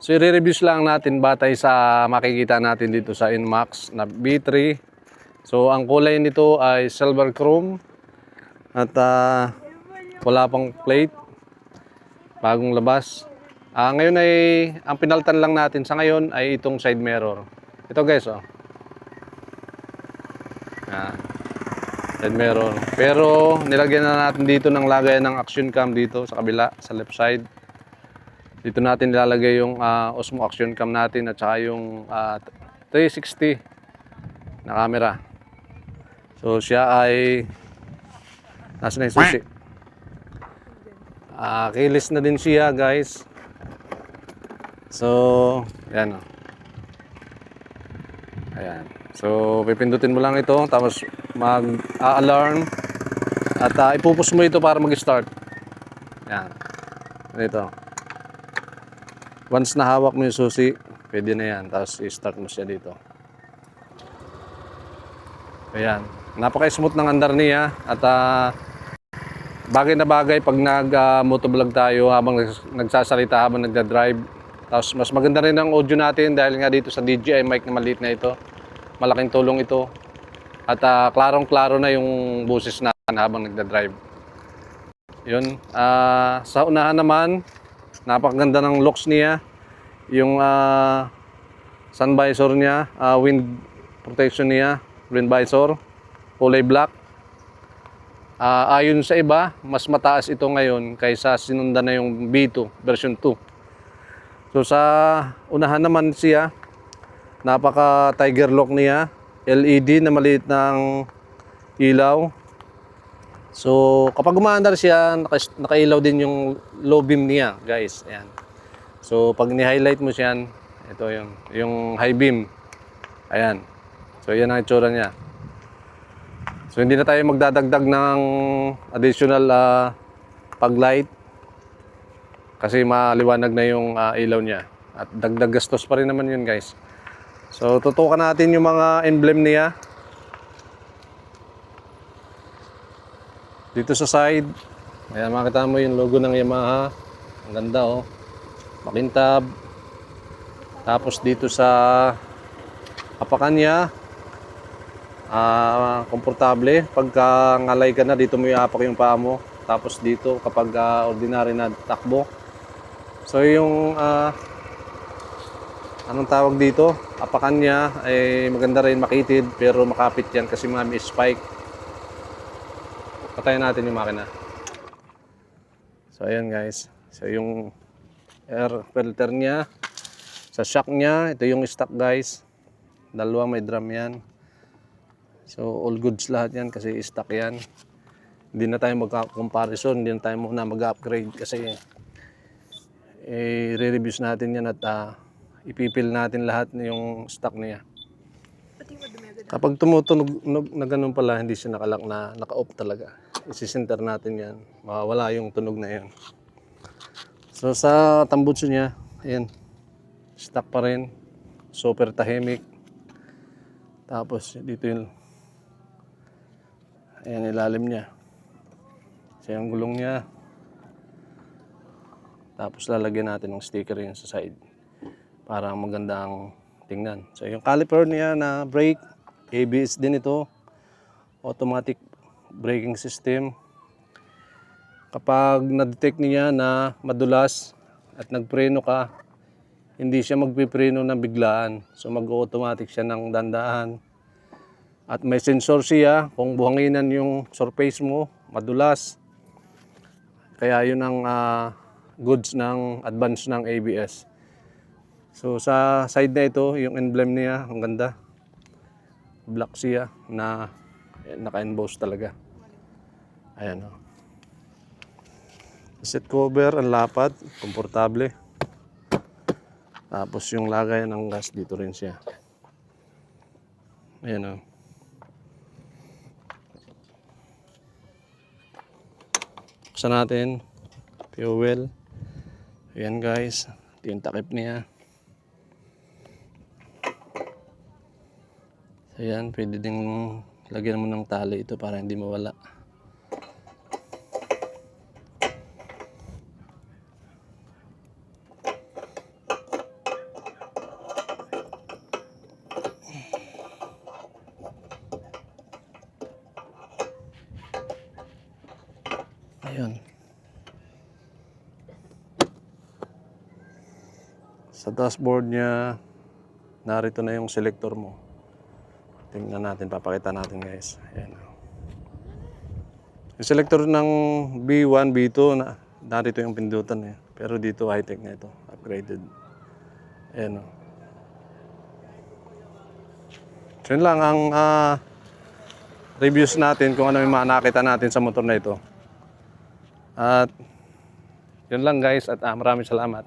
So i-reviews lang natin batay sa makikita natin dito sa Inmax na B3. So ang kulay nito ay silver chrome at wala pang plate, bagong labas. Ngayon ay ang pinaltan lang natin sa ngayon ay itong side mirror. Ito guys, oh. Side mirror. Pero nilagyan na natin dito ng lagayan ng action cam dito sa kabila, sa left side. Dito natin nilalagay yung Osmo action cam natin at saka yung 360 na camera. So siya ay nasa na yung susi. Keyless na din siya guys. So yan, oh. Ayan. So pipindutin mo lang ito tapos mag-alarm at ipupus mo ito para mag-start. Yan. Ito. Once na hawak mo yung susi, pwede na yan. Tapos i-start mo siya dito. Ayan. Napaka-smooth ng andar niya. At bagay na bagay pag nag-motovlog tayo habang nagsasalita, habang nagda-drive. Tapos mas maganda rin ang audio natin dahil nga dito sa DJI mic na maliit na ito. Malaking tulong ito. At klarong-klaro na yung boses natin habang nagda-drive. Yun. Sa unahan naman, napakaganda ng looks niya. Yung sun visor niya, wind protection niya, wind visor, kulay black. Ayon sa iba, mas mataas ito ngayon kaysa sinundan na yung B2, version 2. So sa unahan naman siya, napaka tiger lock niya, LED na maliit ng ilaw. So kapag umaandar siya, nakailaw din yung low beam niya, guys. Ayan. So pag ni-highlight mo siya, ito yung high beam. Ayan. So yan ang itsura niya. So hindi na tayo magdadagdag ng additional pag-light kasi maliwanag na yung ilaw niya. At dagdag gastos pa rin naman yun, guys. So tutukan natin yung mga emblem niya. Dito sa side, ayan, makita mo yung logo ng Yamaha. Ang ganda, oh. Makintab. Tapos dito sa apakan niya, komportable. Pagka ngalay ka na, dito mo iapak yung paa mo. Tapos dito, kapag ordinary na takbo. So yung, anong tawag dito? Apakan niya ay maganda rin, makitid. Pero makapit yan kasi mga may spike. Patayin natin yung makina. So ayan guys. So yung air filter niya. Sa shock niya, ito yung stock guys. Dalawa may drum yan. So all goods lahat yan kasi stock yan. Hindi na tayo magka-comparison. Hindi na tayo muna mag-upgrade kasi i-reviews natin yan at ipipil natin lahat yung stock niya. Kapag tumutunog na ganun pala, hindi siya nakalak na naka-off talaga. Isi-center natin yan. Mawawala yung tunog na yan. So sa tambutso niya, ayan. Stock pa rin. Super tahimik. Tapos dito yung ayan, ilalim niya. So yung gulong niya. Tapos lalagyan natin ng sticker yun sa side. Para magandang tingnan. So yung caliper niya na brake, ABS din ito. Automatic braking system. Kapag na-detect niya na madulas at nagpreno ka, hindi siya magpipreno ng biglaan. So mag-automatic siya ng dandahan. At may sensor siya kung buhanginan yung surface mo, madulas. Kaya yun ang goods ng advance ng ABS. So sa side na ito, yung emblem niya, ang ganda. Black siya na naka-emboss talaga. Ayan, oh. Seat cover, ang lapad, komportable. Tapos yung lagayan ng gas dito rin siya. Ayan, oh. Buksan natin. Fuel. Ayan guys. Ito yung takip niya. Ayan, pwede ding lagyan mo ng tali ito para hindi mawala. Yan. Sa dashboard niya, narito na yung selector mo. Tingnan natin, papakita natin guys. Ayan. Yung selector ng B1, B2, narito yung pindutan eh. Pero dito high-tech na ito, upgraded. Ayan o. So yun lang ang reviews natin kung ano yung mga nakita natin sa motor na ito. At yun lang guys, at maraming salamat.